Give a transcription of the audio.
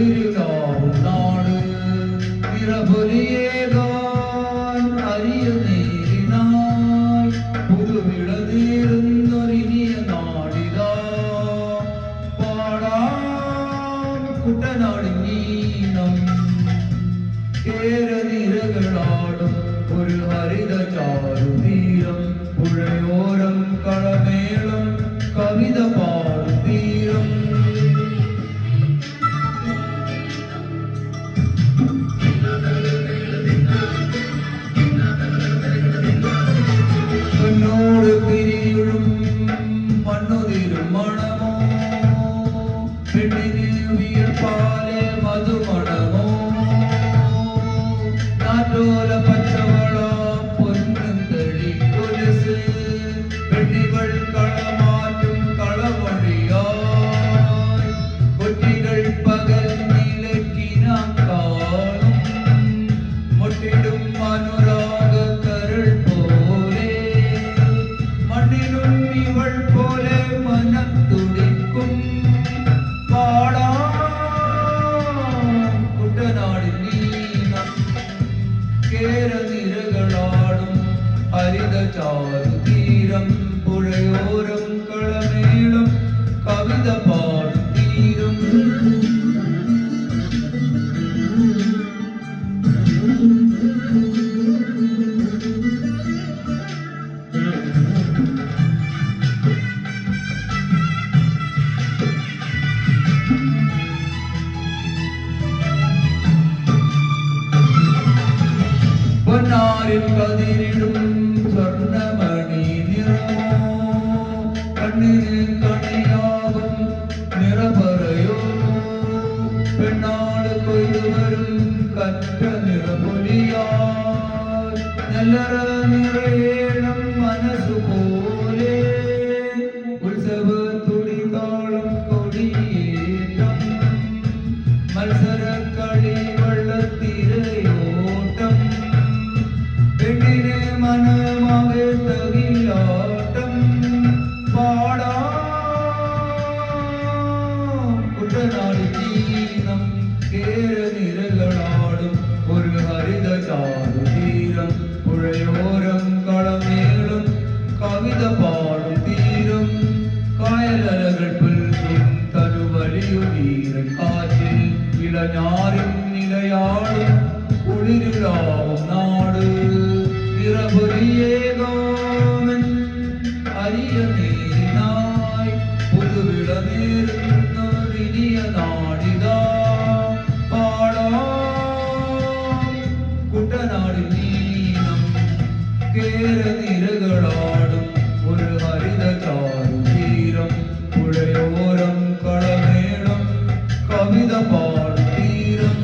കുളിരിലാവും നാട് നിറപൊലിയേകാൻ അരിയ നേരിനായി പുതുവിള നേരുന്നൊരിനിയ നാടിതാ പാടാം കുട്ടനാടിൻ ഈണം കേരനിരകളാടും ഒരു ഹരിത ചാരുതീരം പുഴയോരം കളമേളം കവിത പാടും തീരം കണ്ണോട് പിരിയും മണ്ണുതിരും മണമോ പെണ്ണിന് വിയർപ്പാലെ മധുമണമോ നാട്ടോല പച്ചവള പൊന്നും തടി കൊലുസ് പെണ്ണികൾ കളമാറ്റും കളമൊഴിയായി കൊട്ടികൾ പകൽ നിലക്കിനാം കാണും മുട്ടിടും അനുരാഗ കരൾ പോലെ മണ്ണിലും ഇവൾ പോലെ മനം തുടിക്കും പാടാം കുട്ടനാടിൻ നീനം കേരനിരകളാടും ഹരിത ചാരുതീരം പുഴയോരം കളമേളം കവിത പാടും തീരം പൊന്നാരിൽ കതിരിടും സ്വർണ്ണമണി നിറമോ കണ്ണിന് കണിയാകും നിറപറയോ പെണ്ണാട് കൊയ്തുവരും കറ്റ നിറപൊലിയാൽ നെല്ലറ നിറയേണം മനസ്സുപോലെ ഉത്സവ തുടിതാളം കൊടിയേറ്റം മത്സരക്കളി വള്ളത്തിരയോട്ടം പെണ്ണിനെ മനമാകെ തകിലാട്ടം പാടാം കുട്ടനാടിൻ ഈണം കേരനിരകളാടും ഒരു ഹരിത ചാരുതീരം പുഴയോരം കളമേളം കവിത പാടും തീരം കായലലകൾ പുൽകും തരുവലിയും ഈരൻ കാറ്റിൽ ഇളഞ്ഞാറിൻ നിലയാടും കുളിരിലാവും നാട് നിറപൊലിയേകാമൻ അരിയ നേരിനായി പുതുവിള നേരുന്നൊരിനിയ നാടിതാ പാടാം കുട്ടനാടിൻ നീനം കേരനിരകളാടും ഒരു ഹരിത ചാരുതീരം പുഴയോരം കളമേളം കവിത പാടും തീരം